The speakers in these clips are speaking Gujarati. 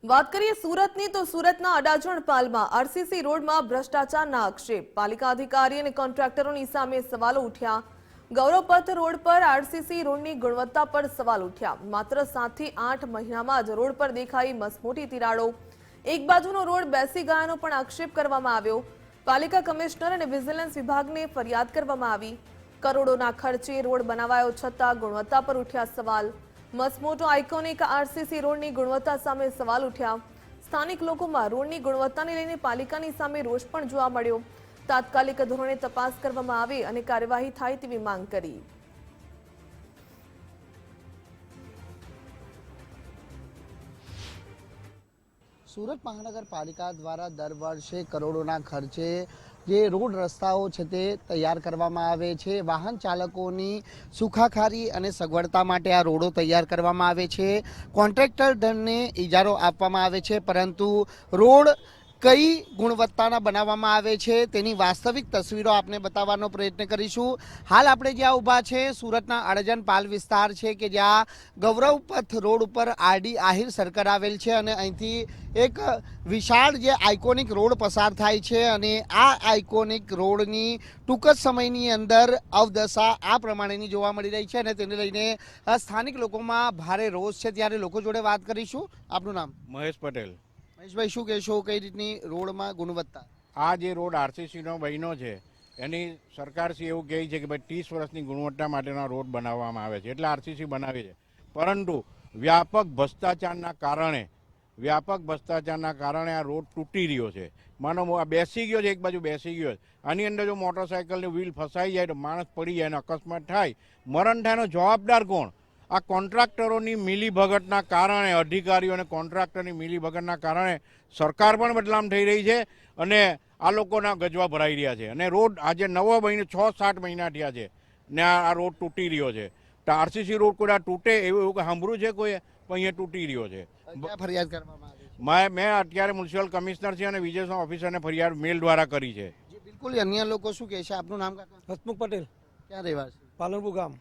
વાત કરીએ સુરતની તો સુરતના અડાજણ પાલમાં આરસીસી રોડમાં ભ્રષ્ટાચારના આક્ષેપ પાલિકા અધિકારી અને કોન્ટ્રાક્ટરોની સામે સવાલો ઉઠ્યા। ગૌરવપથ રોડ પર આરસીસી રોડની ગુણવત્તા પર સવાલ ઉઠ્યા। માત્ર 7 થી 8 મહિનામાં જ રોડ પર દેખાઈ મસમોટી તિરાડો। એક બાજુનો રોડ બેસી ગયાનો પણ આક્ષેપ કરવામાં આવ્યો। પાલિકા કમિશનર અને વિજિલન્સ વિભાગને ફરિયાદ કરવામાં આવી। કરોડોના ખર્ચે રોડ બનાવાયો છતાં ગુણવત્તા પર ઉઠ્યા સવાલ। મસમોટો આઇકોનિક આરસીસી રોડની ગુણવત્તા સામે સવાલ ઉઠ્યા। સ્થાનિક લોકોમાં રોડની ગુણવત્તાને લઈને પાલિકાની સામે રોષ પણ જોવા મળ્યો। તાત્કાલિક ધોરણે તપાસ કરવામાં આવે અને કાર્યવાહી થાય તેવી માંગ કરી। સુરત મહાનગરપાલિકા દ્વારા દર વર્ષે કરોડોના ખર્ચે જે રોડ રસ્તાઓ છે તે તૈયાર કરવામાં આવે છે। વાહન ચાલકોની સુખાકારી અને સગવડતા માટે આ રોડો તૈયાર કરવામાં આવે છે। કોન્ટ્રાક્ટર દળને ઇજારો આપવામાં આવે છે, પરંતુ રોડ કઈ ગુણવત્તાના બનાવવામાં આવે છે તેની વાસ્તવિક તસવીરો આપને બતાવવાનો પ્રયત્ન કરીશું। હાલ આપણે જ્યાં ઊભા છે સુરતના અડાજણ પાલ વિસ્તાર છે કે જ્યાં ગૌરવપથ રોડ ઉપર આરડી આહિર સર્કલ આવેલ છે અને અહીંથી એક વિશાળ જે આઇકોનિક રોડ પસાર થાય છે અને આ આઇકોનિક રોડની ટૂંક જ સમયની અંદર અવદશા આ પ્રમાણેની જોવા મળી રહી છે અને તેને લઈને સ્થાનિક લોકોમાં ભારે રોષ છે। ત્યારે લોકો જોડે વાત કરીશું। આપનું નામ? મહેશ પટેલ। મહેશભાઈ, શું કહેશો, કઈ રીતની રોડમાં ગુણવત્તા? આ જે રોડ આરસીસીનો બન્યો છે એની સરકારશ્રી એવું કહે છે કે ભાઈ 30 વર્ષની ગુણવત્તા માટેના રોડ બનાવવામાં આવે છે, એટલે આરસીસી બનાવે છે। પરંતુ વ્યાપક ભ્રષ્ટાચારના કારણે આ રોડ તૂટી રહ્યો છે। માનો આ બેસી ગયો છે, એક બાજુ બેસી ગયો છે। આની અંદર જો મોટરસાઇકલની વ્હીલ ફસાઈ જાય તો માણસ પડી જાય અને અકસ્માત થાય, મરણ થાય, એનો જવાબદાર કોણ? આ કોન્ટ્રાક્ટરોની મિલીભગતના કારણે, અધિકારીઓ અને કોન્ટ્રાક્ટરની મિલીભગતના કારણે સરકાર પણ બદનામ થઈ રહી છે અને આ લોકોના ગજવા ભરાઈ રહ્યા છે। અને રોડ આજે નવો મહિનો 6-7 મહિના થયા છે ને આ રોડ તૂટી રહ્યો છે। તો આરસીસી રોડ કોઈ તૂટે એવું સાંભળ્યું છે કોઈ? પણ અહીંયા તૂટી રહ્યો છે। ફરિયાદ કરવામાં આવી? મેં અત્યારે મ્યુનિસિપલ કમિશનર છે અને વિજિલન્સ ઓફિસરને ફરિયાદ મેલ દ્વારા કરી છે। બિલકુલ। અન્ય લોકો શું કહે છે? આપનું નામ કાકા? હસમુખ પટેલ, ક્યાં રહેવાસી? પાલનપુર ગામ।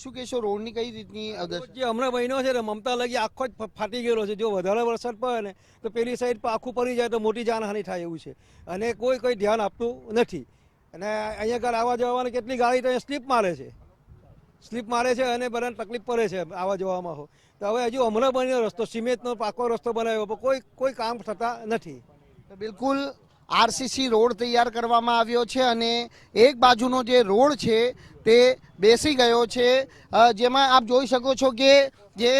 શું કહેશો, રોડની કઈ રીતની અવદશા? જે હમણાં મહિનો છે ને મમતા લગી આખો જ ફાટી ગયેલો છે। જો વધારે વરસાદ પડે ને તો પેલી સાઈડ પર આખું પડી જાય તો મોટી જાનહાનિ થાય એવું છે અને કોઈ ધ્યાન આપતું નથી। અને અહીંયા આગળ આવવા જવામાં કેટલી ગાડી તો સ્લીપ મારે છે અને બધાને તકલીફ પડે છે આવવા જવામાં। હો તો હવે હજુ હમણાં બન્યો રસ્તો, સિમેન્ટનો પાકો રસ્તો બનાવ્યો, પણ કોઈ કામ થતા નથી। બિલકુલ, આરસીસી રોડ તૈયાર કરવામાં આવ્યો છે અને એક બાજુનો જે રોડ છે તે બેસી ગયો છે, જેમાં આપ જોઈ શકો છો કે જે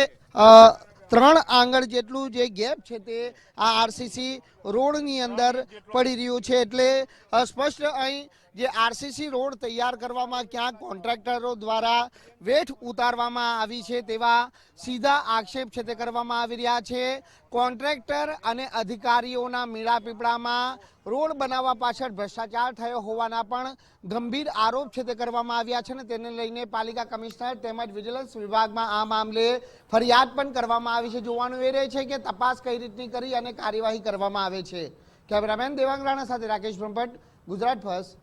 3 આંગળ જેટલું જે ગેપ છે તે આ આરસીસી રોડની અંદર પડી રહ્યું છે। એટલે સ્પષ્ટ અહીં જે આરસીસી રોડ તૈયાર કરવામાં ક્યાંક કોન્ટ્રાક્ટરો દ્વારા વેઠ ઉતારવામાં આવી છે તેવા સીધા આક્ષેપ છે તે કરવામાં આવી રહ્યા છે। કોન્ટ્રાક્ટર અને અધિકારીઓના મેળાપીપળામાં રોડ બનાવવા પાછળ ભ્રષ્ટાચાર થયો હોવાના પણ ગંભીર આરોપ છે તે કરવામાં આવ્યા છે અને તેને લઈને પાલિકા કમિશનર તેમજ વિજિલન્સ વિભાગમાં આ મામલે ફરિયાદ પણ કરવામાં આવી છે। જોવાનું એ રહે છે કે તપાસ કઈ રીતની કરી અને કાર્યવાહી કરવામાં આવે છે। કેમેરામેન દેવાંગ રાણા સાથે રાકેશ બ્રહ્મભટ્ટ, ગુજરાત ફર્સ્ટ।